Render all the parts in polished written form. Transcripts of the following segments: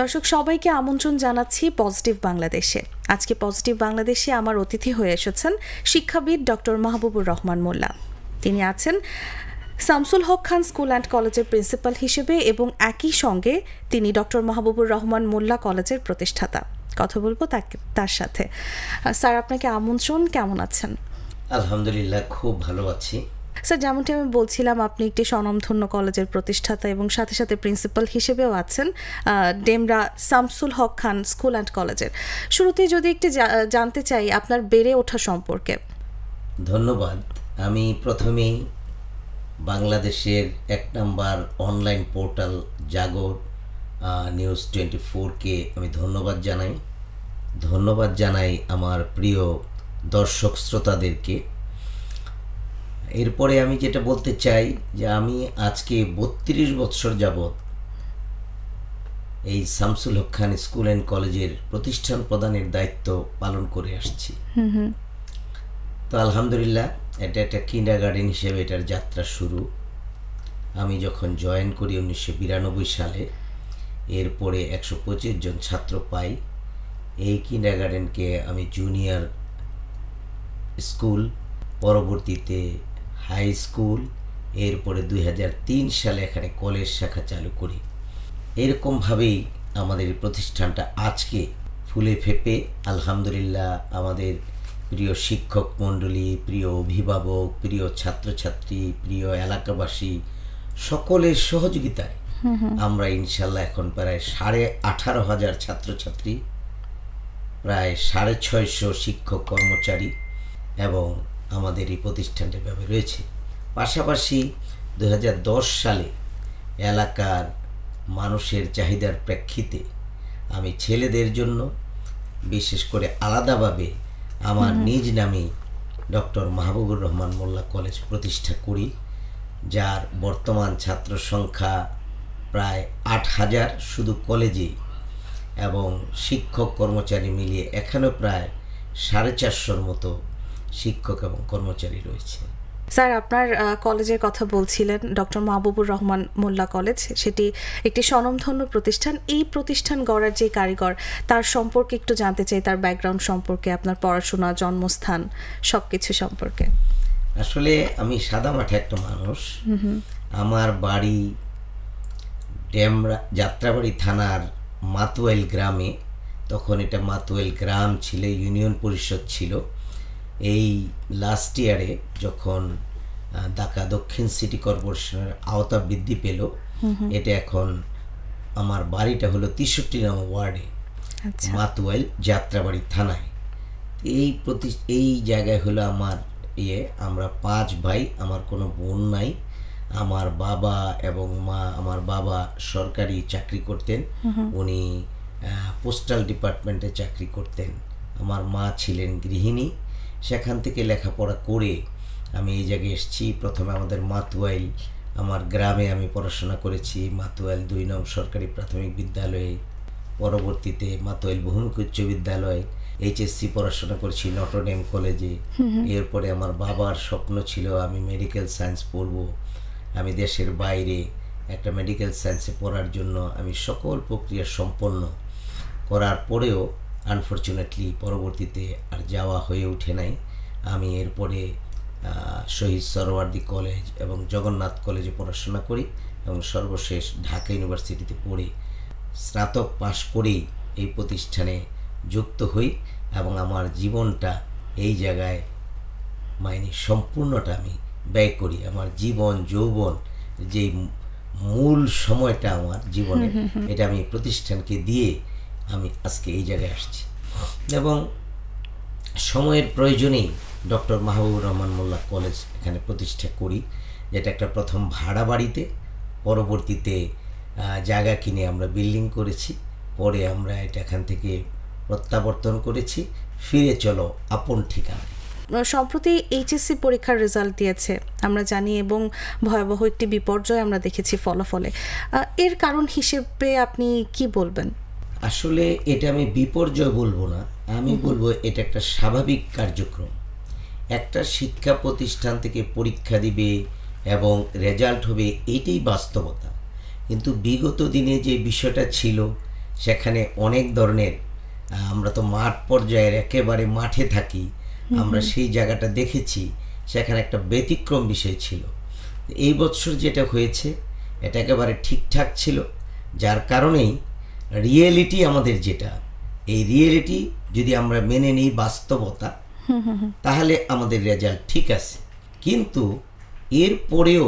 দর্শক সবাইকে আমন্ত্রণ জানাচ্ছি পজিটিভ বাংলাদেশে। আজকে পজিটিভ বাংলাদেশে আমার অতিথি হয়ে এসেছেন শিক্ষাবিদ ডক্টর মাহবুবুর রহমান মোল্লা। তিনি আছেন শামসুল হক খান স্কুল অ্যান্ড কলেজের প্রিন্সিপাল হিসেবে এবং একই সঙ্গে তিনি ডক্টর মাহবুবুর রহমান মোল্লা কলেজের প্রতিষ্ঠাতা। কথা বলবো তার সাথে। স্যার, আপনাকে আমন্ত্রণ। কেমন আছেন? আলহামদুলিল্লাহ, খুব ভালো আছি। স্যার, যেমনটি আমি বলছিলাম, আপনি একটি স্বনামধন্য কলেজের প্রতিষ্ঠাতা এবং সাথে সাথে প্রিন্সিপাল হিসেবেও আছেন ডেমরা শামসুল হক খান স্কুল অ্যান্ড কলেজের। শুরুতেই যদি একটু জানতে চাই আপনার বেড়ে ওঠা সম্পর্কে। ধন্যবাদ। আমি প্রথমেই বাংলাদেশের ১ নম্বর অনলাইন পোর্টাল জাগর নিউজ 24-কে আমি ধন্যবাদ জানাই আমার প্রিয় দর্শক শ্রোতাদেরকে। এরপরে আমি যেটা বলতে চাই যে আমি আজকে ৩২ বছর যাবৎ এই শামসুল হক খান স্কুল অ্যান্ড কলেজের প্রতিষ্ঠান প্রদানের দায়িত্ব পালন করে আসছি। তো আলহামদুলিল্লাহ, এটা একটা কিন্ডারগার্টেন হিসেবে এটার যাত্রা শুরু। আমি যখন জয়েন করি 1992 সালে, এরপরে 125 জন ছাত্র পাই। এই কিন্ডারগার্টেনকে আমি জুনিয়র স্কুল, পরবর্তীতে হাই স্কুল, এরপরে 2003 সালে এখানে কলেজ শাখা চালু করি। এরকমভাবেই আমাদের এই প্রতিষ্ঠানটা আজকে ফুলে ফেপে আলহামদুলিল্লাহ আমাদের প্রিয় শিক্ষক মণ্ডলী, প্রিয় অভিভাবক, প্রিয় ছাত্রছাত্রী, প্রিয় এলাকাবাসী সকলের সহযোগিতায় আমরা ইনশাল্লাহ এখন প্রায় 18,500 ছাত্রছাত্রী, প্রায় 650 শিক্ষক কর্মচারী এবং আমাদের এই প্রতিষ্ঠানটা ভাবে রয়েছে। পাশাপাশি 2010 সালে এলাকার মানুষের চাহিদার প্রেক্ষিতে আমি ছেলেদের জন্য বিশেষ করে আলাদাভাবে আমার নিজ নামে ডক্টর মাহবুবুর রহমান মোল্লা কলেজ প্রতিষ্ঠা করি, যার বর্তমান ছাত্র সংখ্যা প্রায় 8,000 শুধু কলেজে, এবং শিক্ষক কর্মচারী মিলিয়ে এখানেও প্রায় 450-র মতো শিক্ষক এবং কর্মচারী রয়েছে। স্যার, আপনার কলেজের কথা বলছিলেন, ডক্টর মাহবুবুর রহমান মোল্লা কলেজ, সেটি একটি স্বনামধন্য প্রতিষ্ঠান। এই প্রতিষ্ঠান গড়ার যে কারিগর, তার সম্পর্কে একটু জানতে চাই, তার ব্যাকগ্রাউন্ড সম্পর্কে, আপনার পড়াশোনা, জন্মস্থান, সব কিছু সম্পর্কে। আসলে আমি সাদামাঠা একটা মানুষ। আমার বাড়ি ডেমরা যাত্রাবাড়ি থানার মাতুয়াইল গ্রামে। তখন এটা মাতুয়াইল গ্রাম ছিল, ইউনিয়ন পরিষদ ছিল। এই লাস্ট ইয়ারে যখন ঢাকা দক্ষিণ সিটি কর্পোরেশনের আওতা বৃদ্ধি পেল, এটা এখন আমার বাড়িটা হলো 63 নং ওয়ার্ডে, মাতুয়াইল যাত্রাবাড়ি থানায়। এই জায়গায় হলো আমার আমরা 5 ভাই, আমার কোনো বোন নাই। আমার বাবা এবং মা, আমার বাবা সরকারি চাকরি করতেন, উনি পোস্টাল ডিপার্টমেন্টে চাকরি করতেন। আমার মা ছিলেন গৃহিণী। সেখান থেকে লেখাপড়া করে আমি এই জায়গায় এসেছি। প্রথমে আমাদের মাতুয়াইল, আমার গ্রামে আমি পড়াশোনা করেছি, মাতুয়াইল 2 নং সরকারি প্রাথমিক বিদ্যালয়ে। পরবর্তীতে মাতুয়াইল বহুমুখী উচ্চ বিদ্যালয়, এইচএসসি পড়াশোনা করেছি নটরডেম কলেজে। এরপরে আমার বাবার স্বপ্ন ছিল আমি মেডিকেল সায়েন্স পড়ব। আমি দেশের বাইরে একটা মেডিকেল সায়েন্সে পড়ার জন্য আমি সকল প্রক্রিয়া সম্পন্ন করার পরেও আনফর্চুনেটলি পরবর্তীতে আর যাওয়া হয়ে ওঠে নাই। আমি এরপরে শহীদ সরওয়ার্দী কলেজ এবং জগন্নাথ কলেজে পড়াশোনা করি এবং সর্বশেষ ঢাকা ইউনিভার্সিটিতে পড়ে স্নাতক পাশ করেই এই প্রতিষ্ঠানে যুক্ত হই এবং আমার জীবনটা এই জায়গায় সম্পূর্ণটা আমি ব্যয় করি। আমার জীবন যৌবন যে মূল সময়টা আমার জীবনের, এটা আমি প্রতিষ্ঠানকে দিয়ে আমি আজকে এই জায়গায় আসছি। এবং সময়ের প্রয়োজনেই ডক্টর মাহবুবুর রহমান মোল্লা কলেজ এখানে প্রতিষ্ঠা করি, যেটা একটা প্রথম ভাড়া বাড়িতে, পরবর্তীতে জায়গা কিনে আমরা বিল্ডিং করেছি। পরে আমরা এটা এখান থেকে প্রত্যাবর্তন করেছি, ফিরে চলো আপন ঠিকানায়। সম্প্রতি এইচএসসি পরীক্ষার রেজাল্ট দিয়েছে আমরা জানি, এবং ভয়াবহ একটি বিপর্যয় আমরা দেখেছি ফলাফলে। এর কারণ হিসেবে আপনি কি বলবেন? আসলে এটা আমি বিপর্যয় বলবো না, আমি বলবো এটা একটা স্বাভাবিক কার্যক্রম। একটা শিক্ষা প্রতিষ্ঠান থেকে পরীক্ষা দিবে এবং রেজাল্ট হবে, এইটাই বাস্তবতা। কিন্তু বিগত দিনে যে বিষয়টা ছিল সেখানে অনেক ধরনের আমরা তো মাঠ পর্যায়ের একেবারে মাঠে থাকি, আমরা সেই জায়গাটা দেখেছি, সেখানে একটা ব্যতিক্রম বিষয় ছিল। এই বছর যেটা হয়েছে এটা একেবারে ঠিকঠাক ছিল, যার কারণেই রিয়েলিটি আমাদের যেটা, এই রিয়েলিটি যদি আমরা মেনে নিই বাস্তবতা, তাহলে আমাদের রেজাল্ট ঠিক আছে। কিন্তু এরপরেও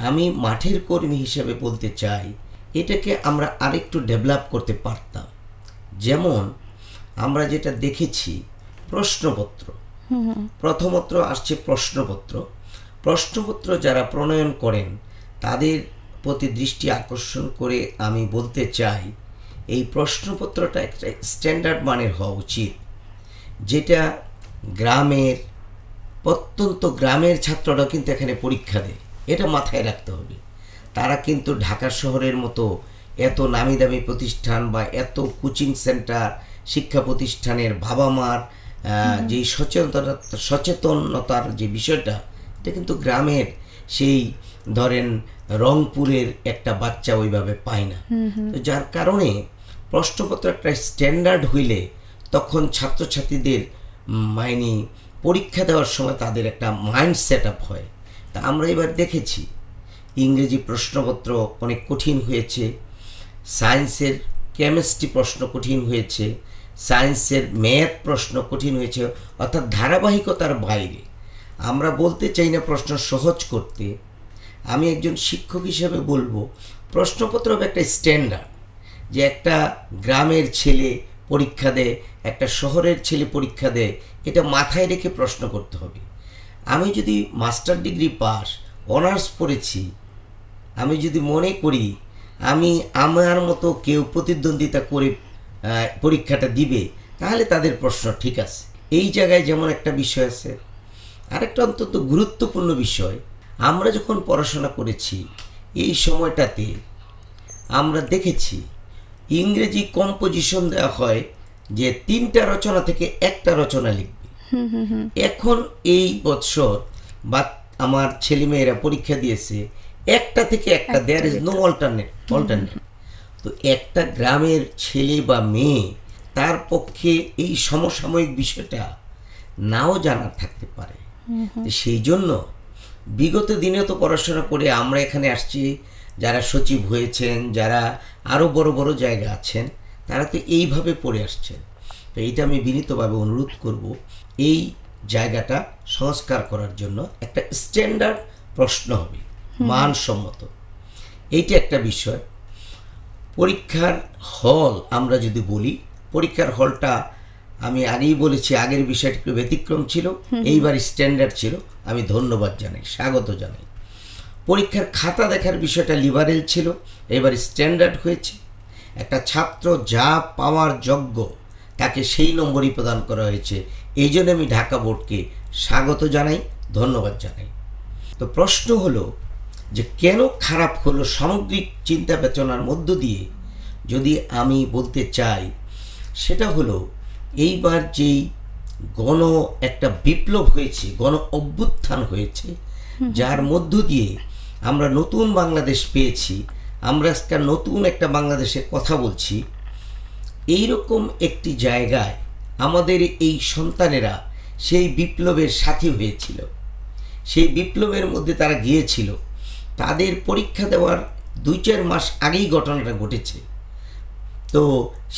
আমি মাঠের কর্মী হিসেবে বলতে চাই, এটাকে আমরা আরেকটু ডেভেলপ করতে পারতাম। যেমন আমরা যেটা দেখেছি, প্রশ্নপত্র প্রথমত আসছে প্রশ্নপত্র যারা প্রণয়ন করেন তাদের প্রতি দৃষ্টি আকর্ষণ করে আমি বলতে চাই, এই প্রশ্নপত্রটা একটা স্ট্যান্ডার্ড মানের হওয়া উচিত, যেটা প্রত্যন্ত গ্রামের ছাত্ররা কিন্তু এখানে পরীক্ষা দেয়, এটা মাথায় রাখতে হবে। তারা কিন্তু ঢাকা শহরের মতো এত নামি দামি প্রতিষ্ঠান বা এত কোচিং সেন্টার, শিক্ষা প্রতিষ্ঠানের বাবা মার যেই সচেতনতার যে বিষয়টা, এটা কিন্তু গ্রামের সেই ধরেন রংপুরের একটা বাচ্চা ওইভাবে পায় না। তো যার কারণে প্রশ্নপত্র একটা স্ট্যান্ডার্ড হইলে তখন ছাত্রছাত্রীদের মানে পরীক্ষা দেওয়ার সময় তাদের একটা মাইন্ড সেট আপ হয়। তা আমরা এবার দেখেছি ইংরেজি প্রশ্নপত্র অনেক কঠিন হয়েছে, সায়েন্সের কেমিস্ট্রি প্রশ্ন কঠিন হয়েছে, সায়েন্সের ম্যাথ প্রশ্ন কঠিন হয়েছে, অর্থাৎ ধারাবাহিকতার বাইরে। আমরা বলতে চাই না প্রশ্ন সহজ করতে, আমি একজন শিক্ষক হিসেবে বলবো প্রশ্নপত্র হবে একটা স্ট্যান্ডার্ড, যে একটা গ্রামের ছেলে পরীক্ষা দেয়, একটা শহরের ছেলে পরীক্ষা দেয়, এটা মাথায় রেখে প্রশ্ন করতে হবে। আমি যদি মাস্টার ডিগ্রি পাস, অনার্স পড়েছি, আমি যদি মনে করি আমি আমার মতো কেউ প্রতিদ্বন্দ্বিতা করে পরীক্ষাটা দিবে, তাহলে তাদের প্রশ্ন ঠিক আছে। এই জায়গায় যেমন একটা বিষয় আছে, আরেকটা অত্যন্ত গুরুত্বপূর্ণ বিষয়, আমরা যখন পড়াশোনা করেছি এই সময়টাতে আমরা দেখেছি ইংরেজি কম্পোজিশন দেওয়া হয় যে 3টা রচনা থেকে একটা রচনা লিখবে। এখন এই বছর বা আমার ছেলেমেয়েরা পরীক্ষা দিয়েছে একটা থেকে একটা, দেয়ার ইজ নো অল্টারনেট। তো একটা গ্রামের ছেলে বা মেয়ে তার পক্ষে এই সমসাময়িক বিষয়টা নাও জানার থাকতে পারে। সেই জন্য বিগত দিনে তো পড়াশোনা করে আমরা এখানে আসছি, যারা সচিব হয়েছেন, যারা আরও বড় বড় জায়গা আছেন, তারা তো এইভাবে পড়ে আসছেন। তো এইটা আমি বিনীতভাবে অনুরোধ করব, এই জায়গাটা সংস্কার করার জন্য একটা স্ট্যান্ডার্ড প্রশ্ন হবে, মানসম্মত। এইটা একটা বিষয়। পরীক্ষার হল আমরা যদি বলি, পরীক্ষার হলটা আমি আগেই বলেছি, আগের বিষয়টা একটু ব্যতিক্রম ছিল, এইবার স্ট্যান্ডার্ড ছিল। আমি ধন্যবাদ জানাই, স্বাগত জানাই। পরীক্ষার খাতা দেখার বিষয়টা লিবারেল ছিল, এবার স্ট্যান্ডার্ড হয়েছে। একটা ছাত্র যা পাওয়ার যোগ্য তাকে সেই নম্বরই প্রদান করা হয়েছে। এই জন্য আমি ঢাকা বোর্ডকে স্বাগত জানাই, ধন্যবাদ জানাই। তো প্রশ্ন হলো যে কেন খারাপ হলো, সামগ্রিক চিন্তা চেতনার মধ্য দিয়ে যদি আমি বলতে চাই, সেটা হলো এইবার যেই একটা বিপ্লব হয়েছে, গণ অভ্যুত্থান হয়েছে, যার মধ্য দিয়ে আমরা নতুন বাংলাদেশ পেয়েছি, আমরা আজকে নতুন একটা বাংলাদেশের কথা বলছি। এইরকম একটি জায়গায় আমাদের এই সন্তানেরা সেই বিপ্লবের সাথী হয়েছিল, সেই বিপ্লবের মধ্যে তারা গিয়েছিল। তাদের পরীক্ষা দেওয়ার 2-4 মাস আগেই ঘটনাটা ঘটেছে। তো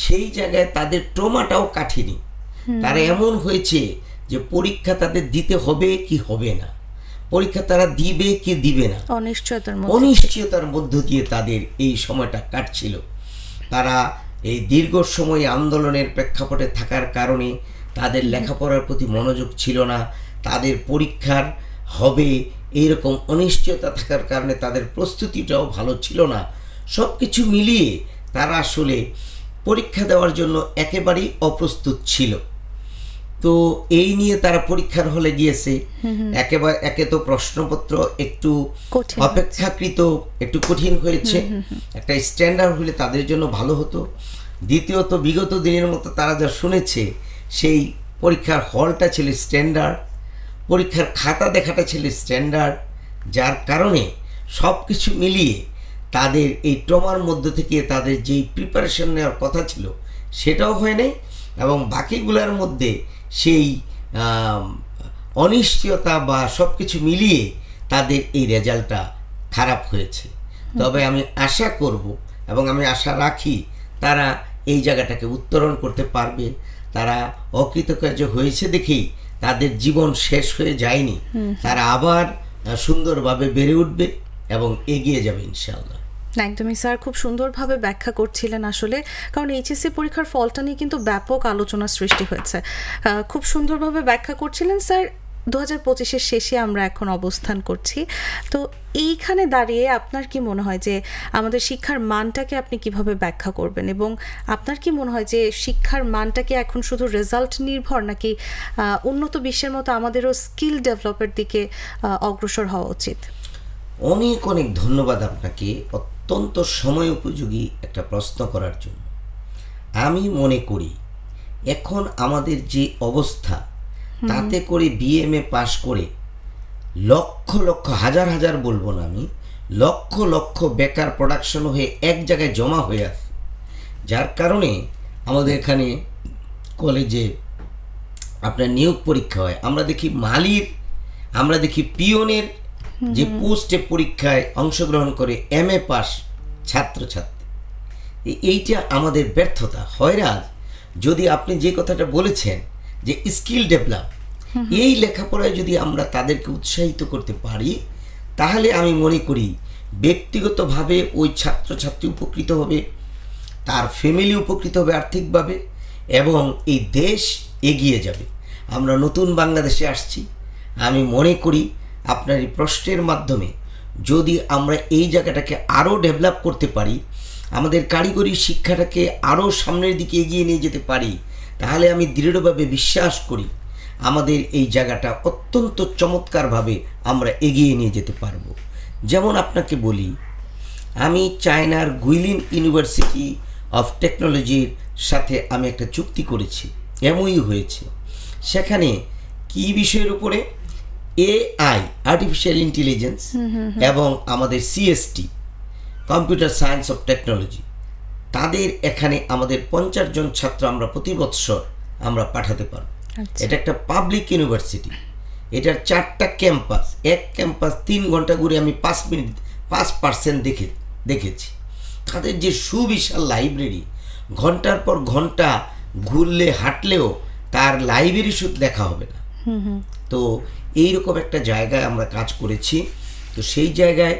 সেই জায়গায় তাদের ট্রমাটাও কাটেনি। তারা এমন হয়েছে যে পরীক্ষা তাদের দিতে হবে কি হবে না, পরীক্ষা তারা দিবে কি দিবে না, অনিশ্চয়তার মধ্য দিয়ে তাদের এই সময়টা কাটছিল। তারা এই দীর্ঘ সময় আন্দোলনের প্রেক্ষাপটে থাকার কারণে তাদের লেখাপড়ার প্রতি মনোযোগ ছিল না, তাদের পরীক্ষার হবে এইরকম অনিশ্চয়তা থাকার কারণে তাদের প্রস্তুতিটাও ভালো ছিল না। সব কিছু মিলিয়ে তারা আসলে পরীক্ষা দেওয়ার জন্য একেবারেই অপ্রস্তুত ছিল। তো এই নিয়ে তারা পরীক্ষার হলে গিয়েছে। একে তো প্রশ্নপত্র একটু অপেক্ষাকৃত একটু কঠিন হয়েছে, একটা স্ট্যান্ডার্ড হলে তাদের জন্য ভালো হতো। দ্বিতীয়ত বিগত দিনের মতো তারা যা শুনেছে, সেই পরীক্ষার হলটা ছিল স্ট্যান্ডার্ড, পরীক্ষার খাতা দেখাটা ছিল স্ট্যান্ডার্ড, যার কারণে সব কিছু মিলিয়ে তাদের এই ট্রমার মধ্য থেকে তাদের যেই প্রিপারেশন নেওয়ার কথা ছিল সেটাও হয় নাই, এবং বাকিগুলোর মধ্যে সেই অনিশ্চয়তা বা সব কিছু মিলিয়ে তাদের এই রেজাল্টটা খারাপ হয়েছে। তবে আমি আশা করব এবং আমি আশা রাখি তারা এই জায়গাটাকে উত্তরণ করতে পারবে। তারা অকৃতকার্য হয়েছে দেখেই তাদের জীবন শেষ হয়ে যায়নি, তারা আবার সুন্দরভাবে বেড়ে উঠবে এবং এগিয়ে যাবে ইনশাআল্লাহ। একদমই স্যার, খুব সুন্দরভাবে ব্যাখ্যা করছিলেন আসলে, কারণ এইচএসসি পরীক্ষার ফলটা নিয়ে কিন্তু ব্যাপক আলোচনা সৃষ্টি হয়েছে। খুব সুন্দরভাবে ব্যাখ্যা করছিলেন স্যার। 2025-এর শেষে আমরা এখন অবস্থান করছি, তো এইখানে দাঁড়িয়ে আপনার কি মনে হয় যে আমাদের শিক্ষার মানটাকে আপনি কিভাবে ব্যাখ্যা করবেন, এবং আপনার কি মনে হয় যে শিক্ষার মানটাকে এখন শুধু রেজাল্ট নির্ভর, নাকি উন্নত বিশ্বের মতো আমাদেরও স্কিল ডেভেলপের দিকে অগ্রসর হওয়া উচিত? অনেক অনেক ধন্যবাদ আপনাকে অত্যন্ত সময় উপযোগী একটা প্রশ্ন করার জন্য। আমি মনে করি এখন আমাদের যে অবস্থা, তাতে করে বিএমএ পাশ করে লক্ষ লক্ষ হাজার হাজার বলবো না আমি, লক্ষ লক্ষ বেকার প্রোডাকশন হয়ে এক জায়গায় জমা হয়ে আছে, যার কারণে আমাদের এখানে কলেজে আপনার নিয়োগ পরীক্ষা হয়, আমরা দেখি মালির, আমরা দেখি পিওনের যে পোস্টে পরীক্ষায় অংশগ্রহণ করে এমএ পাস ছাত্রছাত্রী। এইটা আমাদের ব্যর্থতা। হয়রাজ যদি আপনি যে কথাটা বলেছেন যে স্কিল ডেভেলপ, এই লেখাপড়ায় যদি আমরা তাদেরকে উৎসাহিত করতে পারি, তাহলে আমি মনে করি ব্যক্তিগতভাবে ওই ছাত্রছাত্রী উপকৃত হবে, তার ফ্যামিলি উপকৃত হবে আর্থিকভাবে, এবং এই দেশ এগিয়ে যাবে। আমরা নতুন বাংলাদেশে আসছি। আমি মনে করি আপনার এই প্রশ্নের মাধ্যমে যদি আমরা এই জায়গাটাকে আরও ডেভেলপ করতে পারি, আমাদের কারিগরি শিক্ষাটাকে আরও সামনের দিকে এগিয়ে নিয়ে যেতে পারি, তাহলে আমি দৃঢ়ভাবে বিশ্বাস করি আমাদের এই জায়গাটা অত্যন্ত চমৎকারভাবে আমরা এগিয়ে নিয়ে যেতে পারবো। যেমন আপনাকে বলি, আমি চায়নার গুইলিন ইউনিভার্সিটি অফ টেকনোলজির সাথে আমি একটা চুক্তি করেছি, এমওইউ হয়েছে। সেখানে কি বিষয়ের উপরে? এআই, আর্টিফিশিয়াল ইন্টেলিজেন্স, এবং আমাদের CST, computer science of technology, তাদের এখানে আমাদের 50 জন ছাত্র আমরা প্রতি বৎসর আমরা পাঠাতে পারব। এটা একটা পাবলিক ইউনিভার্সিটি, এটার 4টা ক্যাম্পাস, এক ক্যাম্পাস 3 ঘন্টা ঘুরে আমি 5% দেখেছি। তাদের যে সুবিশাল লাইব্রেরি, ঘন্টার পর ঘন্টা ঘুরলে হাঁটলেও তার লাইব্রেরি শুধু দেখা হবে না। তো এইরকম একটা জায়গায় আমরা কাজ করেছি। তো সেই জায়গায়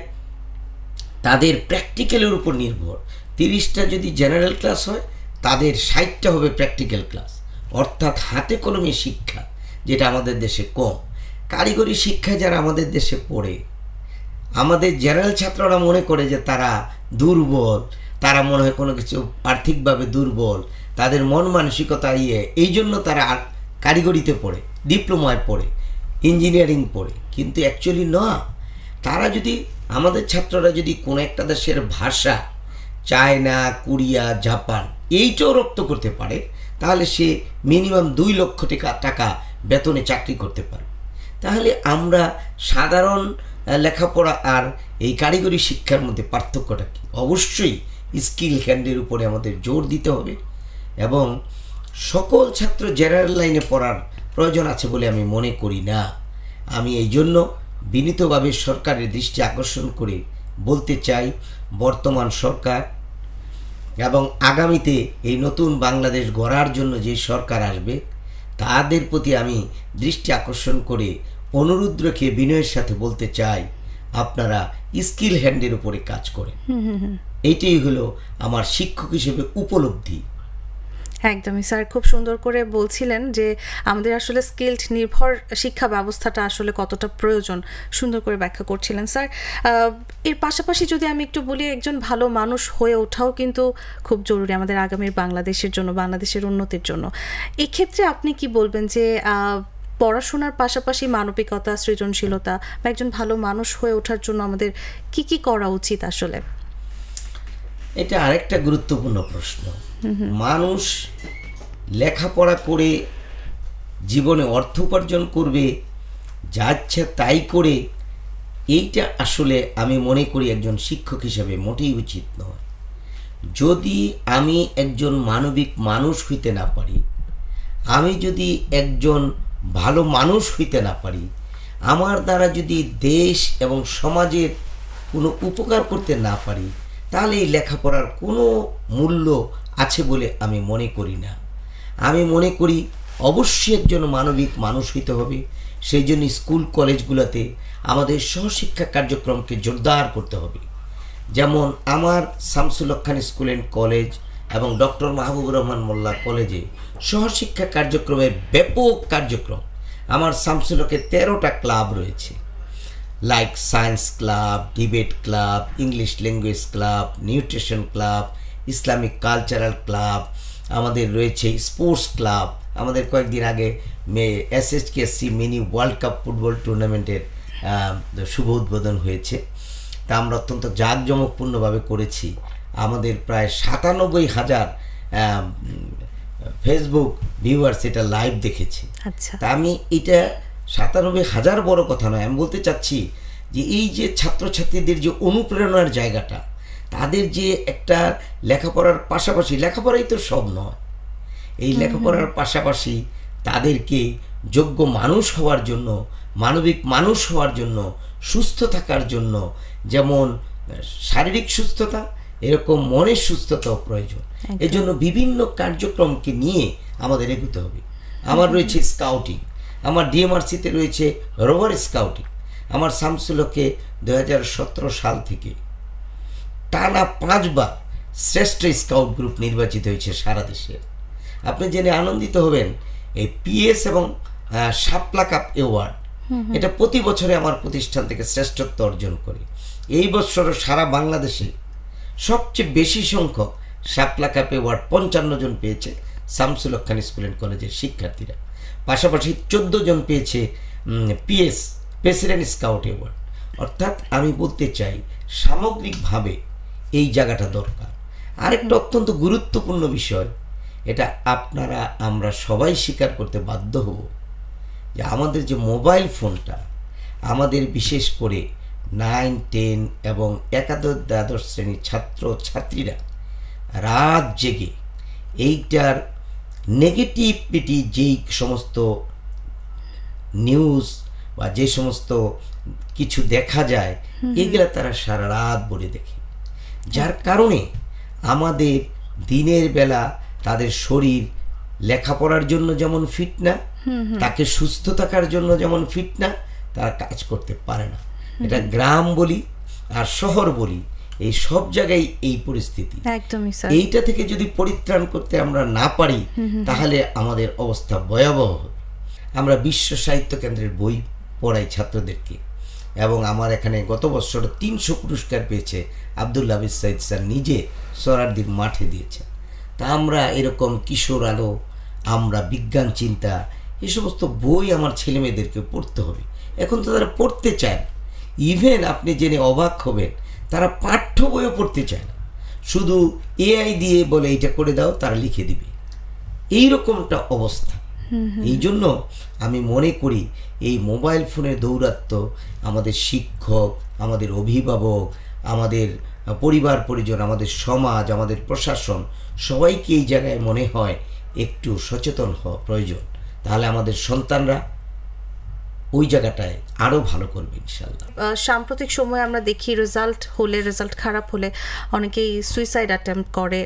তাদের প্র্যাকটিক্যালের উপর নির্ভর, 30টা যদি জেনারেল ক্লাস হয়, তাদের 60টা হবে প্র্যাকটিক্যাল ক্লাস, অর্থাৎ হাতে কলমে শিক্ষা, যেটা আমাদের দেশে কম। কারিগরি শিক্ষা যারা আমাদের দেশে পড়ে, আমাদের জেনারেল ছাত্ররা মনে করে যে তারা দুর্বল, তারা মনে হয় কোনো কিছু আর্থিকভাবে দুর্বল, তাদের মন মানসিকতা এই জন্য তারা কারিগরিতে পড়ে, ডিপ্লোমায় পড়ে, ইঞ্জিনিয়ারিং পড়ে। কিন্তু অ্যাকচুয়ালি না, তারা যদি, আমাদের ছাত্ররা যদি কোনো একটা দেশের ভাষা, চায়না, কোরিয়া, জাপান, এইটাও রপ্ত করতে পারে, তাহলে সে মিনিমাম 2 লক্ষ টাকা বেতনে চাকরি করতে পারে। তাহলে আমরা সাধারণ লেখাপড়া আর এই কারিগরি শিক্ষার মধ্যে পার্থক্যটা কি? অবশ্যই স্কিল হ্যান্ডের উপরে আমাদের জোর দিতে হবে, এবং সকল ছাত্র জেনারেল লাইনে পড়ার প্রয়োজন আছে বলে আমি মনে করি না। আমি এই জন্য বিনীতভাবে সরকারের দৃষ্টি আকর্ষণ করে বলতে চাই, বর্তমান সরকার এবং আগামীতে এই নতুন বাংলাদেশ গড়ার জন্য যে সরকার আসবে, তাদের প্রতি আমি দৃষ্টি আকর্ষণ করে অনুরোধ রেখে বিনয়ের সাথে বলতে চাই, আপনারা স্কিল হ্যান্ডের উপরে কাজ করেন। এইটাই হলো আমার শিক্ষক হিসেবে উপলব্ধি। একদমই স্যার, খুব সুন্দর করে বলছিলেন যে আমাদের আসলে স্কিলড নির্ভর শিক্ষা ব্যবস্থাটা আসলে কতটা প্রয়োজন, সুন্দর করে ব্যাখ্যা করছিলেন স্যার। এর পাশাপাশি যদি আমি একটু বলি, একজন ভালো মানুষ হয়ে ওঠাও কিন্তু খুব জরুরি আমাদের আগামীর বাংলাদেশের জন্য, বাংলাদেশের উন্নতির জন্য। এক্ষেত্রে আপনি কি বলবেন যে পড়াশোনার পাশাপাশি মানবিকতা, সৃজনশীলতা বা একজন ভালো মানুষ হয়ে ওঠার জন্য আমাদের কি কি করা উচিত আসলে? এটা আরেকটা গুরুত্বপূর্ণ প্রশ্ন। মানুষ লেখাপড়া করে জীবনে অর্থ উপার্জন করবে, যা ইচ্ছা তাই করে এইটা আসলে আমি মনে করি একজন শিক্ষক হিসেবে মোটেই উচিত নয়। যদি আমি একজন মানবিক মানুষ হইতে না পারি, আমি যদি একজন ভালো মানুষ হইতে না পারি, আমার দ্বারা যদি দেশ এবং সমাজের কোনো উপকার করতে না পারি, তাহলে এই লেখাপড়ার কোনো মূল্য আছে বলে আমি মনে করি না। আমি মনে করি অবশ্যই একজন মানবিক মানুষ হইতে হবে। সেই জন্য স্কুল কলেজগুলোতে আমাদের সহশিক্ষা কার্যক্রমকে জোরদার করতে হবে। যেমন আমার শামসুল হক খান স্কুল অ্যান্ড কলেজ এবং ডক্টর মাহবুবুর রহমান মোল্লা কলেজে সহশিক্ষা কার্যক্রমের ব্যাপক কার্যক্রম। আমার শামসুল হকের 13টা ক্লাব রয়েছে, like science club, debate club, English language club, nutrition club, Islamic cultural club, আমাদের রয়েছে স্পোর্টস ক্লাব। আমাদের কয়েকদিন আগে SHKSC mini world cup football টুর্নামেন্টের শুভ উদ্বোধন হয়েছে। তা আমরা অত্যন্ত জাঁকজমকপূর্ণভাবে করেছি। আমাদের প্রায় 97,000 ফেসবুক ভিউয়ার্স এটা লাইভ দেখেছি। আচ্ছা, তা আমি এটা 97,000 বড় কথা নয়, আমি বলতে চাচ্ছি যে এই যে ছাত্রছাত্রীদের যে অনুপ্রেরণার জায়গাটা, তাদের যে একটা লেখাপড়ার পাশাপাশি, লেখাপড়াই তো সব নয়, এই লেখাপড়ার পাশাপাশি তাদেরকে যোগ্য মানুষ হওয়ার জন্য, মানবিক মানুষ হওয়ার জন্য, সুস্থ থাকার জন্য, যেমন শারীরিক সুস্থতা এরকম মনের সুস্থতাও প্রয়োজন। এই জন্য বিভিন্ন কার্যক্রমকে নিয়ে আমাদের এগোতে হবে। আমার রয়েছে স্কাউটিং, আমার ডিএমআরসিতে রয়েছে রোভার স্কাউটিং। আমার শামসুল হকে 2017 সাল থেকে টানা 5 বার শ্রেষ্ঠ স্কাউট গ্রুপ নির্বাচিত হয়েছে সারা দেশে। আপনি জেনে আনন্দিত হবেন, এই PS এবং শাপলা কাপ অ্যাওয়ার্ড এটা প্রতি বছরে আমার প্রতিষ্ঠান থেকে শ্রেষ্ঠত্ব অর্জন করে। এই বছরও সারা বাংলাদেশে সবচেয়ে বেশি সংখ্যক শাপলা কাপ অ্যাওয়ার্ড 55 জন পেয়েছে শামসুল হক খান স্কুল অ্যান্ড কলেজের শিক্ষার্থীরা। পাশাপাশি 14 জন পেয়েছে PS প্রেসিডেন্ট স্কাউট অ্যাওয়ার্ড। অর্থাৎ আমি বলতে চাই সামগ্রিকভাবে এই জায়গাটা দরকার। আরেকটা অত্যন্ত গুরুত্বপূর্ণ বিষয়, এটা আপনারা আমরা সবাই স্বীকার করতে বাধ্য হব, যে আমাদের যে মোবাইল ফোনটা, আমাদের বিশেষ করে 9, 10 এবং একাদশ দ্বাদশ শ্রেণীর ছাত্র ছাত্রীরা রাত জেগে এইটার নেগেটিভিটি, যেই সমস্ত নিউজ বা যে সমস্ত কিছু দেখা যায়, এগুলা তারা সারা রাত ভরে দেখে, যার কারণে আমাদের দিনের বেলা তাদের শরীর লেখাপড়ার জন্য যেমন ফিট না, তাকে সুস্থ থাকার জন্য যেমন ফিট না, তারা কাজ করতে পারে না। এটা গ্রাম বলি আর শহর বলি, এই সব জায়গায় এই পরিস্থিতি। একদমই স্যার। এইটা থেকে যদি পরিত্রাণ করতে আমরা না পারি, তাহলে আমাদের অবস্থা ভয়াবহ হবে। আমরা বিশ্ব সাহিত্য কেন্দ্রের বই পড়াই ছাত্রদেরকে, এবং আমার এখানে গত বছর 300 পুরস্কার পেয়েছে আব্দুল হাফিজ সাইদ স্যার, নিজে সোহরাওয়ার্দীর মাঠে দিয়েছে। তা আমরা এরকম কিশোর আলো, আমরা বিজ্ঞান চিন্তা, এই সমস্ত বই আমার ছেলেমেয়েদেরকে পড়তে হবে। এখন তো তারা পড়তে চায় না। ইভেন আপনি জেনে অবাক হবেন, তারা পাঠ্য বইও পড়তে চায় না, শুধু AI দিয়ে বলে এইটা করে দাও, তারা লিখে দিবে। এইরকমটা অবস্থা। এই জন্য আমি মনে করি এই মোবাইল ফোনের দৌরাত্ম্য আমাদের শিক্ষক, আমাদের অভিভাবক, আমাদের পরিবার পরিজন, আমাদের সমাজ, আমাদের প্রশাসন, সবাইকে এই জায়গায় মনে হয় একটু সচেতন হওয়া প্রয়োজন। তাহলে আমাদের সন্তানরা ওই জায়গাটায় আরও ভালো করবে ইনশাল্লাহ। সাম্প্রতিক সময়ে আমরা দেখি রেজাল্ট খারাপ হলে অনেকেই সুইসাইড অ্যাটেম্প্ট করে।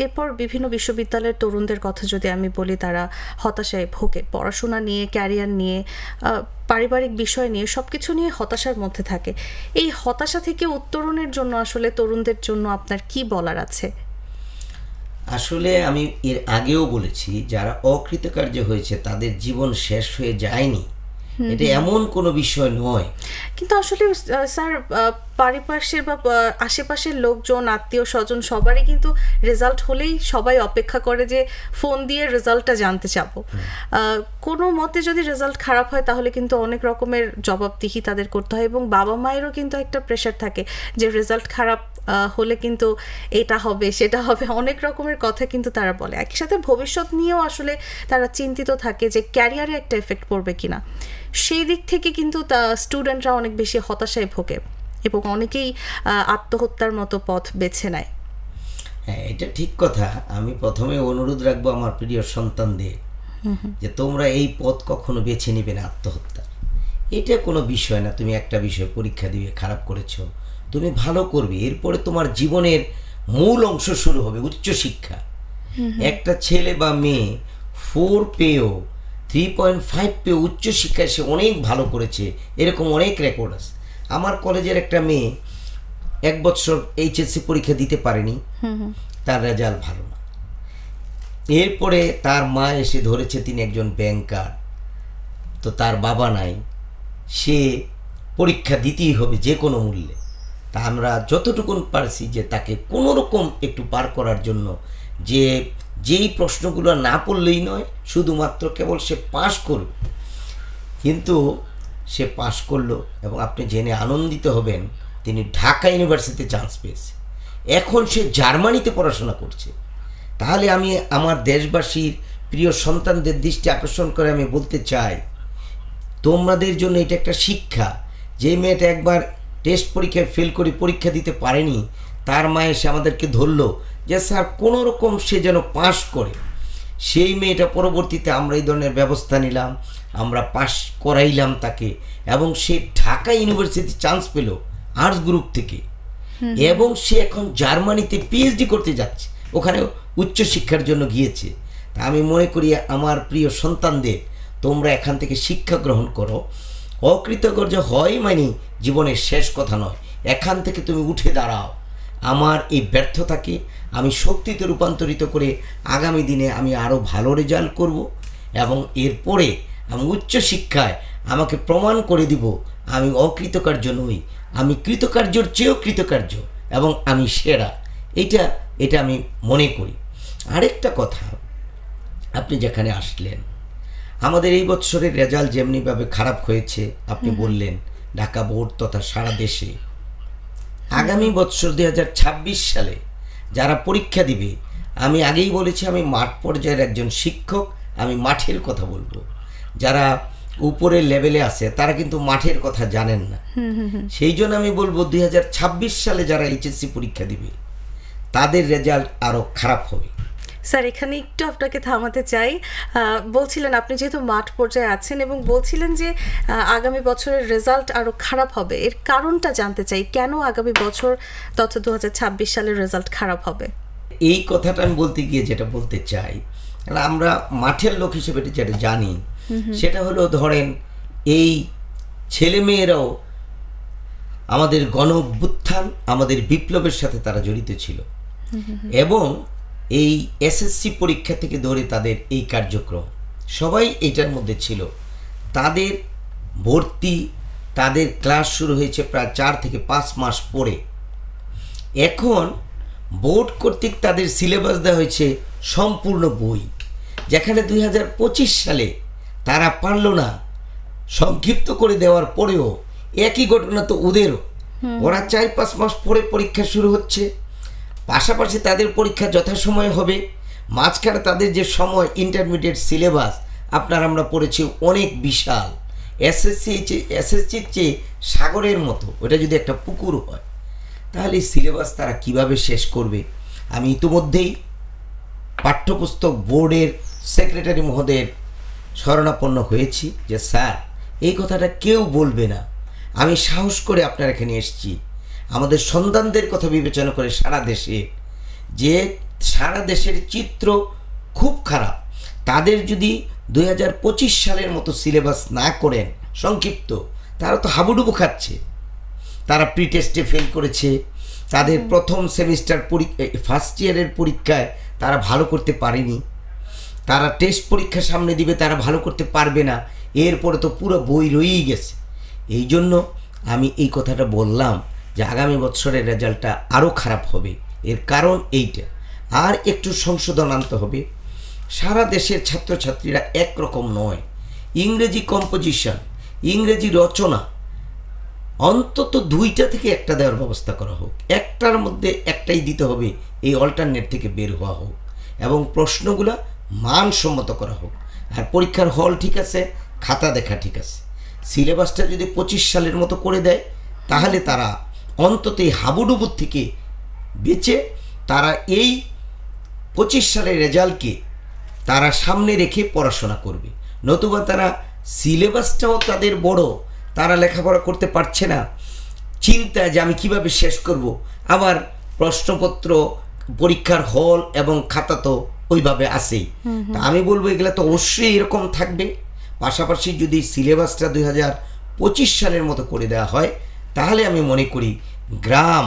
এরপর বিভিন্ন বিশ্ববিদ্যালয়ের তরুণদের কথা যদি আমি বলি, তারা হতাশায় ভোগে, পড়াশোনা নিয়ে, ক্যারিয়ার নিয়ে, পারিবারিক বিষয় নিয়ে, সব কিছু নিয়ে হতাশার মধ্যে থাকে। এই হতাশা থেকে উত্তরণের জন্য আসলে তরুণদের জন্য আপনার কি বলার আছে? আসলে আমি এর আগেও বলেছি, যারা অকৃতকার্য হয়েছে তাদের জীবন শেষ হয়ে যায়নি, এটা এমন কোনো বিষয় নয়। কিন্তু আসলে স্যার, পারিপার্শ্বের বা আশেপাশের লোকজন, আত্মীয় স্বজন, সবারই কিন্তু রেজাল্ট হলেই সবাই অপেক্ষা করে যে ফোন দিয়ে রেজাল্টটা জানতে চাবো। কোনো মতে যদি রেজাল্ট খারাপ হয়, তাহলে কিন্তু অনেক রকমের জবাবদিহি তাদের করতে হয়, এবং বাবা মায়েরও কিন্তু একটা প্রেশার থাকে যে রেজাল্ট খারাপ হলে কিন্তু এটা হবে সেটা হবে, অনেক রকমের কথা কিন্তু তারা বলে। একই সাথে ভবিষ্যৎ নিয়েও আসলে তারা চিন্তিত থাকে যে ক্যারিয়ারে একটা এফেক্ট পড়বে কিনা। সেই দিক থেকে কিন্তু স্টুডেন্টরা অনেক বেশি হতাশায় ভোগে এবং অনেকেই আত্মহত্যার মতো পথ বেছে নেয়। হ্যাঁ, এটা ঠিক কথা। আমি প্রথমে অনুরোধ রাখবো আমার প্রিয় সন্তানদের যে তোমরা এই পথ কখনো বেছে নিবে না আত্মহত্যা। এটা কোনো বিষয় না। তুমি একটা বিষয় পরীক্ষা দিবে, খারাপ করেছো, তুমি ভালো করবে, এরপরে তোমার জীবনের মূল অংশ শুরু হবে উচ্চশিক্ষা। একটা ছেলে বা মেয়ে 4 পেয়েও 3.5 পেয়ে উচ্চশিক্ষায় সে অনেক ভালো করেছে, এরকম অনেক রেকর্ড আছে। আমার কলেজের একটা মেয়ে 1 বছর এইচএসসি পরীক্ষা দিতে পারেনি, তার রেজাল্ট ভালো না। এরপরে তার মা এসে ধরেছে তিনি একজন ব্যাংকার, তো তার বাবা নাই, সে পরীক্ষা দিতেই হবে যে কোনো মূল্যে। তা আমরা যতটুকুন পারছি যে তাকে কোনো রকম একটু পার করার জন্য, যে যেই প্রশ্নগুলো না পড়লেই নয়, শুধুমাত্র কেবল সে পাশ করবে। কিন্তু সে পাশ করলো এবং আপনি জেনে আনন্দিত হবেন তিনি ঢাকা ইউনিভার্সিটিতে চান্স পেয়েছে। এখন সে জার্মানিতে পড়াশোনা করছে। তাহলে আমি আমার দেশবাসীর প্রিয় সন্তানদের দৃষ্টি আকর্ষণ করে আমি বলতে চাই, তোমাদের জন্য এটা একটা শিক্ষা। যে মেয়েটা একবার টেস্ট পরীক্ষায় ফেল করে পরীক্ষা দিতে পারেনি, তার মা এসে আমাদেরকে ধরলো যে স্যার কোনো রকম সে যেন পাশ করে। সেই মেয়েটা পরবর্তীতে আমরা এই ধরনের ব্যবস্থা নিলাম, আমরা পাশ করাইলাম তাকে, এবং সে ঢাকা ইউনিভার্সিটি চান্স পেল আর্টস গ্রুপ থেকে, এবং সে এখন জার্মানিতে পিএইচডি করতে যাচ্ছে, ওখানে উচ্চশিক্ষার জন্য গিয়েছে। তা আমি মনে করি আমার প্রিয় সন্তানদের, তোমরা এখান থেকে শিক্ষা গ্রহণ করো। অকৃতকার্য হয় মানে জীবনের শেষ কথা নয়, এখান থেকে তুমি উঠে দাঁড়াও। আমার এই ব্যর্থতাকে আমি শক্তিতে রূপান্তরিত করে আগামী দিনে আমি আরও ভালো রেজাল্ট করব, এবং এরপরে আমি উচ্চশিক্ষায় আমাকে প্রমাণ করে দিব আমি অকৃতকার্য নই, আমি কৃতকার্যর চেয়েও কৃতকার্য, এবং আমি সেরা। এটা আমি মনে করি। আরেকটা কথা, আপনি যেখানে আসলেন, আমাদের এই বছরের রেজাল্ট যেমনিভাবে খারাপ হয়েছে আপনি বললেন ঢাকা বোর্ড তথা সারা দেশে, আগামী বছর 2026 সালে যারা পরীক্ষা দিবে, আমি আগেই বলেছি আমি মাঠ পর্যায়ের একজন শিক্ষক, আমি মাঠের কথা বলবো। যারা উপরের লেভেলে আছে তারা কিন্তু মাঠের কথা জানেন না, সেই জন্য আমি বলবো 2026 সালে যারা এইচএসসি পরীক্ষা দিবে তাদের রেজাল্ট আরও খারাপ হবে। স্যার, এখানে একটু আপনাকে থামাতে চাই। বলছিলেন আপনি যেহেতু মাঠ পর্যায়ে আছেন এবং বলছিলেন যে আগামী বছরের রেজাল্ট আরও খারাপ হবে, এর কারণটা জানতে চাই। কেন আগামী বছর তথা 2026 সালের রেজাল্ট খারাপ হবে? এই কথাটা আমি বলতে গিয়ে যেটা বলতে চাই, আমরা মাঠের লোক হিসেবে যেটা জানি সেটা হলো, ধরেন এই ছেলেমেয়েরাও আমাদের গণ অভ্যুত্থান, আমাদের বিপ্লবের সাথে তারা জড়িত ছিল, এবং এই এসএসসি পরীক্ষা থেকে ধরে তাদের এই কার্যক্রম সবাই এটার মধ্যে ছিল। তাদের ভর্তি, তাদের ক্লাস শুরু হয়েছে প্রায় 4 থেকে 5 মাস পরে। এখন বোর্ড কর্তৃক তাদের সিলেবাস দেওয়া হয়েছে সম্পূর্ণ বই, যেখানে 2025 সালে তারা পারল না, সংক্ষিপ্ত করে দেওয়ার পরেও একই ঘটনা তো ওদেরও। ওরা 4-5 মাস পরে পরীক্ষা শুরু হচ্ছে, পাশাপাশি তাদের পরীক্ষা যথাসময়ে হবে, মাঝখানে তাদের যে সময় ইন্টারমিডিয়েট সিলেবাস আপনার আমরা পড়েছি অনেক বিশাল, এসএসসির চেয়ে সাগরের মতো, ওটা যদি একটা পুকুর হয় তাহলে এই সিলেবাস তারা কিভাবে শেষ করবে? আমি ইতিমধ্যেই পাঠ্যপুস্তক বোর্ডের সেক্রেটারি মহোদয়ের শরণাপন্ন হয়েছি যে স্যার এই কথাটা কেউ বলবে না, আমি সাহস করে আপনার এখানে এসেছি আমাদের সন্তানদের কথা বিবেচনা করে সারা দেশে, যে সারা দেশের চিত্র খুব খারাপ। তাদের যদি 2025 সালের মতো সিলেবাস না করেন সংক্ষিপ্ত, তারা তো হাবুডুবু খাচ্ছে। তারা প্রি টেস্টে ফেল করেছে, তাদের প্রথম সেমিস্টার ফার্স্ট ইয়ারের পরীক্ষায় তারা ভালো করতে পারেনি, তারা টেস্ট পরীক্ষা সামনে দিবে, তারা ভালো করতে পারবে না, এরপরে তো পুরো বই রয়েই গেছে। এই জন্য আমি এই কথাটা বললাম যে আগামী বছরের রেজাল্টটা আরও খারাপ হবে। এর কারণ এইটা, আর একটু সংশোধন আনতে হবে। সারা দেশের ছাত্রছাত্রীরা একরকম নয়। ইংরেজি কম্পোজিশন, ইংরেজি রচনা অন্তত 2টা থেকে একটা দেওয়ার ব্যবস্থা করা হোক, একটার মধ্যে একটাই দিতে হবে, এই অল্টারনেট থেকে বের হওয়া হোক এবং প্রশ্নগুলা মানসম্মত করা হোক। আর পরীক্ষার হল ঠিক আছে, খাতা দেখা ঠিক আছে, সিলেবাসটা যদি 25 সালের মতো করে দেয় তাহলে তারা অন্তত এই হাবুডুবুর থেকে বেঁচে তারা এই 25 সালের রেজাল্টকে তারা সামনে রেখে পড়াশোনা করবে। নতুবা তারা সিলেবাসটাও তাদের বড়, তারা লেখাপড়া করতে পারছে না, চিন্তা যে আমি কিভাবে শেষ করব, আবার প্রশ্নপত্র, পরীক্ষার হল এবং খাতা তো ওইভাবে আসেই। তা আমি বলবো এগুলো তো অবশ্যই এরকম থাকবে। পাশাপাশি যদি সিলেবাসটা 2025 সালের মতো করে দেওয়া হয় তাহলে আমি মনে করি গ্রাম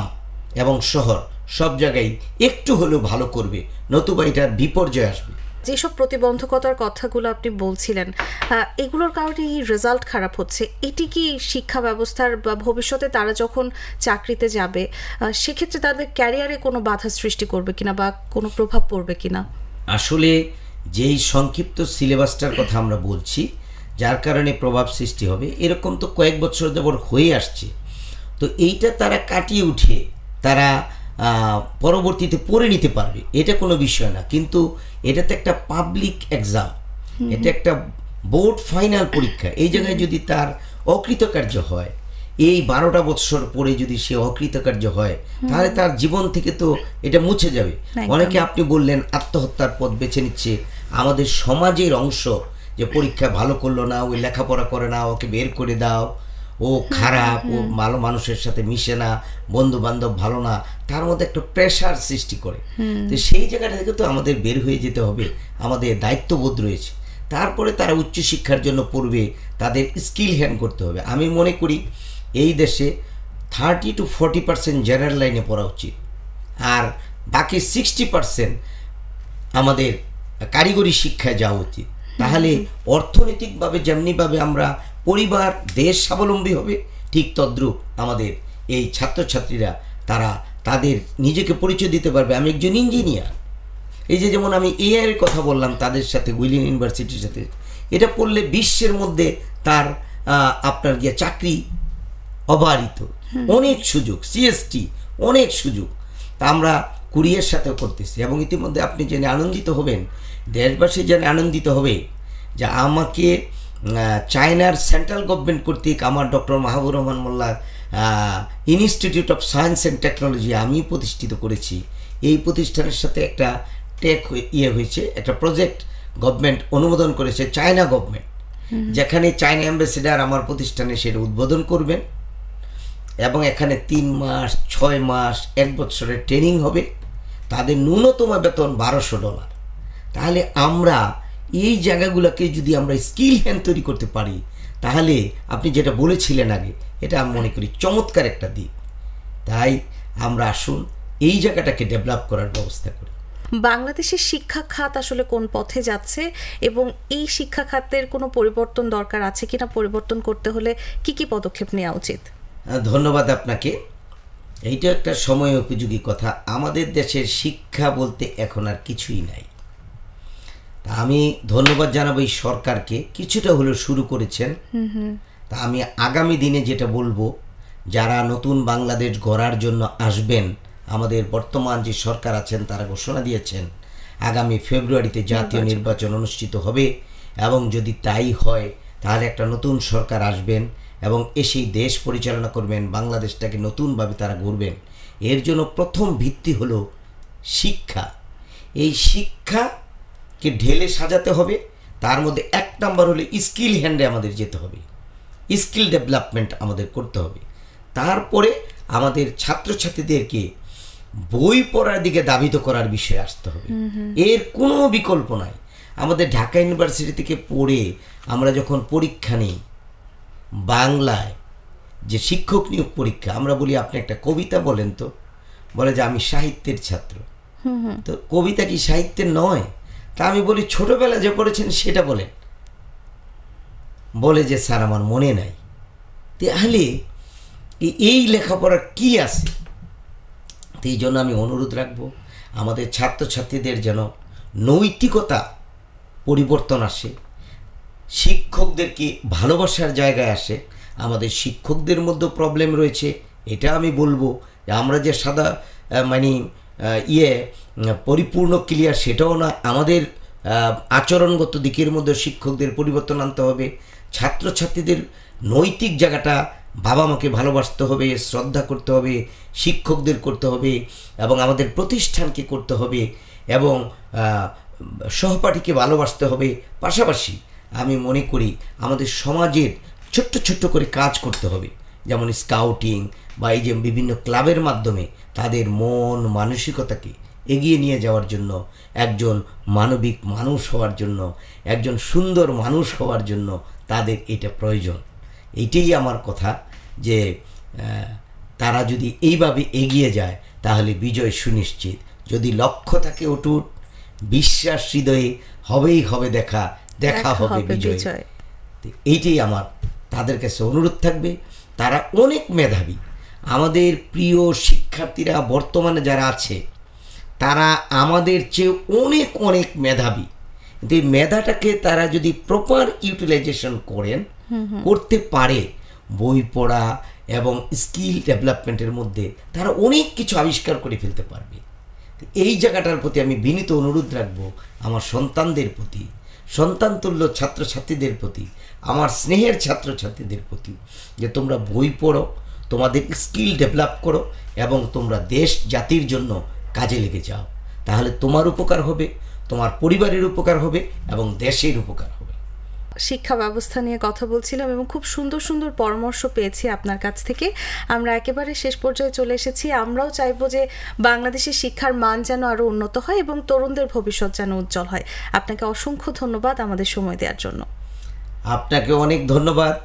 এবং শহর সব জায়গায় একটু হলেও ভালো করবে, নতুবা এটার বিপর্যয় আসবে। যেসব প্রতিবন্ধকতার কথাগুলো আপনি বলছিলেন, এগুলোর কারণে এই রেজাল্ট খারাপ হচ্ছে, এটি কি শিক্ষা ব্যবস্থার বা ভবিষ্যতে তারা যখন চাকরিতে যাবে সেক্ষেত্রে তাদের ক্যারিয়ারে কোনো বাধা সৃষ্টি করবে কিনা বা কোনো প্রভাব পড়বে কিনা? আসলে যেই সংক্ষিপ্ত সিলেবাসটার কথা আমরা বলছি, যার কারণে প্রভাব সৃষ্টি হবে, এরকম তো কয়েক বছর যাবত হয়ে আসছে। তো এইটা তারা কাটিয়ে উঠে তারা পরবর্তীতে পড়ে নিতে পারবে, এটা কোনো বিষয় না। কিন্তু এটা তো একটা পাবলিক এক্সাম, এটা একটা বোর্ড ফাইনাল পরীক্ষা। এই জায়গায় যদি তার অকৃতকার্য হয়, এই 12টা বছর পরে যদি সে অকৃতকার্য হয় তাহলে তার জীবন থেকে তো এটা মুছে যাবে। অনেকে আপনি বললেন আত্মহত্যার পথ বেছে নিচ্ছে, আমাদের সমাজের অংশ, যে পরীক্ষা ভালো করলো না, ওই লেখাপড়া করে না, ওকে বের করে দাও, ও খারাপ, ও ভালো মানুষের সাথে মিশে না, বন্ধু বান্ধব ভালো না, তার মধ্যে একটা প্রেশার সৃষ্টি করে। তো সেই জায়গাটা থেকে তো আমাদের বের হয়ে যেতে হবে, আমাদের দায়িত্ববোধ রয়েছে। তারপরে তারা উচ্চশিক্ষার জন্য পড়বে, তাদের স্কিল হ্যান্ড করতে হবে। আমি মনে করি এই দেশে 30 to 40% জেনারেল লাইনে পড়া উচিত, আর বাকি 60% আমাদের কারিগরি শিক্ষায় যাওয়া উচিত। তাহলে অর্থনৈতিকভাবে যেমনিভাবে আমরা পরিবার দেশ স্বাবলম্বী হবে, ঠিক তদ্রূপ আমাদের এই ছাত্রছাত্রীরা তারা তাদের নিজেকে পরিচয় দিতে পারবে। আমি একজন ইঞ্জিনিয়ার, এই যে যেমন আমি এআই এর কথা বললাম, তাদের সাথে উইলিয়াম ইউনিভার্সিটির সাথে এটা পড়লে বিশ্বের মধ্যে তার আপনার গিয়ে চাকরি অবারিত, অনেক সুযোগ, সিএসটি অনেক সুযোগ। তা আমরা কুরিয়ার সাথেও করতেছি এবং ইতিমধ্যে আপনি জেনে আনন্দিত হবেন, দেশবাসী জেনে আনন্দিত হবে যে আমাকে চায়নার সেন্ট্রাল গভর্নমেন্ট কর্তৃক আমার doctor Mahbubur Rahman Mollah institute of science and technology আমি প্রতিষ্ঠিত করেছি। এই প্রতিষ্ঠানের সাথে একটা হয়েছে, একটা প্রজেক্ট গভর্নমেন্ট অনুমোদন করেছে, চায়না গভর্নমেন্ট, যেখানে চায়না অ্যাম্বাসেডার আমার প্রতিষ্ঠানে সেটা উদ্বোধন করবেন এবং এখানে 3 মাস, 6 মাস, 1 বছরের ট্রেনিং হবে। তাদের ন্যূনতম বেতন $1200। তাহলে আমরা এই জায়গাগুলোকে যদি আমরা স্কিল হ্যান্ড তৈরি করতে পারি তাহলে আপনি যেটা বলেছিলেন আগে, এটা আমি মনে করি চমৎকার একটা দিক। তাই আমরা আসুন এই জায়গাটাকে ডেভেলপ করার ব্যবস্থা করি। বাংলাদেশের শিক্ষা খাত আসলে কোন পথে যাচ্ছে এবং এই শিক্ষা খাতের কোনো পরিবর্তন দরকার আছে কিনা, পরিবর্তন করতে হলে কি কি পদক্ষেপ নেওয়া উচিত? ধন্যবাদ আপনাকে। এইটা একটা সময় উপযোগী কথা। আমাদের দেশের শিক্ষা বলতে এখন আর কিছুই নাই। তা আমি ধন্যবাদ জানাবো এই সরকারকে, কিছুটা হলেও শুরু করেছেন। তা আমি আগামী দিনে যেটা বলবো, যারা নতুন বাংলাদেশ গড়ার জন্য আসবেন, আমাদের বর্তমান যে সরকার আছেন তারা ঘোষণা দিয়েছেন আগামী ফেব্রুয়ারিতে জাতীয় নির্বাচন অনুষ্ঠিত হবে এবং যদি তাই হয় তাহলে একটা নতুন সরকার আসবেন এবং এসেই দেশ পরিচালনা করবেন, বাংলাদেশটাকে নতুনভাবে তারা গড়বেন। এর জন্য প্রথম ভিত্তি হলো শিক্ষা। এই শিক্ষাকে ঢেলে সাজাতে হবে, তার মধ্যে 1 নম্বর হলো স্কিল হ্যান্ডে আমাদের যেতে হবে, স্কিল ডেভেলপমেন্ট আমাদের করতে হবে। তারপরে আমাদের ছাত্রছাত্রীদেরকে বই পড়ার দিকে ধাবিত করার বিষয়ে আসতে হবে, এর কোনো বিকল্প নাই। আমাদের ঢাকা ইউনিভার্সিটি থেকে পড়ে আমরা যখন পরীক্ষা নিই বাংলায়, যে শিক্ষক নিয়োগ পরীক্ষা, আমরা বলি আপনি একটা কবিতা বলেন তো, বলে যে আমি সাহিত্যের ছাত্র। তো কবিতা কি সাহিত্যের নয়? তা আমি বলি ছোটবেলা যে পড়েছেন সেটা বলেন, বলে যে স্যার আমার মনে নাই। তাহলে এই লেখাপড়ার কি আছে? তো এই জন্য আমি অনুরোধ রাখবো আমাদের ছাত্রছাত্রীদের যেন নৈতিকতা পরিবর্তন আসে, শিক্ষকদেরকে ভালোবাসার জায়গায় আসে। আমাদের শিক্ষকদের মধ্যে প্রবলেম রয়েছে, এটা আমি বলবো যে আমরা যে সাদা মানে পরিপূর্ণ ক্লিয়ার সেটাও না, আমাদের আচরণগত দিকের মধ্যে শিক্ষকদের পরিবর্তন আনতে হবে। ছাত্রছাত্রীদের নৈতিক জায়গাটা, বাবা মাকে ভালোবাসতে হবে, শ্রদ্ধা করতে হবে, শিক্ষকদের করতে হবে, এবং আমাদের প্রতিষ্ঠানকে করতে হবে, এবং সহপাঠীকে ভালোবাসতে হবে। পাশাপাশি আমি মনে করি আমাদের সমাজের ছোট্ট ছোট্ট করে কাজ করতে হবে, যেমন স্কাউটিং বা এই যে বিভিন্ন ক্লাবের মাধ্যমে তাদের মন মানসিকতাকে এগিয়ে নিয়ে যাওয়ার জন্য, একজন মানবিক মানুষ হওয়ার জন্য, একজন সুন্দর মানুষ হওয়ার জন্য তাদের এটা প্রয়োজন। এইটাই আমার কথা, যে তারা যদি এইভাবে এগিয়ে যায় তাহলে বিজয় সুনিশ্চিত। যদি লক্ষ্য থাকে অটুট, বিশ্বাস হৃদয়ে, হবেই হবে দেখা, দেখা হবে বিজয়। এইটাই আমার তাদের কাছে অনুরোধ থাকবে। তারা অনেক মেধাবী, আমাদের প্রিয় শিক্ষার্থীরা বর্তমানে যারা আছে তারা আমাদের চেয়ে অনেক অনেক মেধাবী, কিন্তু এই মেধাটাকে তারা যদি প্রপার ইউটিলাইজেশন করতে পারে, বই পড়া এবং স্কিল ডেভেলপমেন্টের মধ্যে তারা অনেক কিছু আবিষ্কার করে ফেলতে পারবে। এই জায়গাটার প্রতি আমি বিনীত অনুরোধ রাখবো আমার সন্তানদের প্রতি, সন্তানতুল্য ছাত্রছাত্রীদের প্রতি, আমার স্নেহের ছাত্রছাত্রীদের প্রতি, যে তোমরা বই পড়ো, তোমাদের স্কিল ডেভেলপ করো, এবং তোমরা দেশ জাতির জন্য কাজে লেগে যাও। তাহলে তোমার উপকার হবে, তোমার পরিবারের উপকার হবে, এবং দেশের উপকার হবে। শিক্ষা ব্যবস্থা নিয়ে কথা বলছিলাম এবং খুব সুন্দর সুন্দর পরামর্শ পেয়েছি আপনার কাছ থেকে। আমরা একেবারে শেষ পর্যায়ে চলে এসেছি। আমরাও চাইবো যে বাংলাদেশের শিক্ষার মান যেন আরও উন্নত হয় এবং তরুণদের ভবিষ্যৎ যেন উজ্জ্বল হয়। আপনাকে অসংখ্য ধন্যবাদ আমাদের সময় দেওয়ার জন্য। আপনাকে অনেক ধন্যবাদ।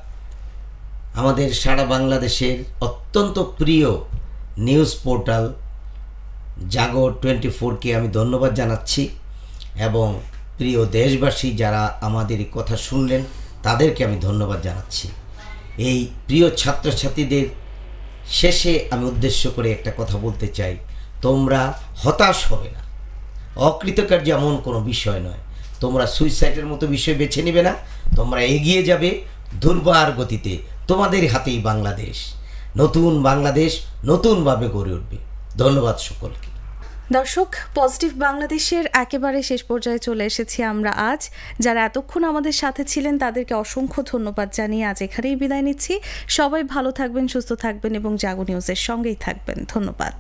আমাদের সারা বাংলাদেশের অত্যন্ত প্রিয় নিউজ পোর্টাল জাগো 24কে আমি ধন্যবাদ জানাচ্ছি, এবং প্রিয় দেশবাসী যারা আমাদের এই কথা শুনলেন তাদেরকে আমি ধন্যবাদ জানাচ্ছি। এই প্রিয় ছাত্রছাত্রীদের শেষে আমি উদ্দেশ্য করে একটা কথা বলতে চাই, তোমরা হতাশ হবে না। অকৃতকার্য এমন কোনো বিষয় নয়, তোমরা সুইসাইডের মতো বিষয় বেছে নেবে না, তোমরা এগিয়ে যাবে দুর্বার গতিতে। তোমাদের হাতেই বাংলাদেশ, নতুন বাংলাদেশ নতুনভাবে গড়ে উঠবে। ধন্যবাদ সকলকে। দর্শক, পজিটিভ বাংলাদেশের একেবারে শেষ পর্যায়ে চলে এসেছি আমরা আজ। যারা এতক্ষণ আমাদের সাথে ছিলেন তাদেরকে অসংখ্য ধন্যবাদ জানিয়ে আজ এখানেই বিদায় নিচ্ছি। সবাই ভালো থাকবেন, সুস্থ থাকবেন এবং জাগো নিউজের সঙ্গেই থাকবেন। ধন্যবাদ।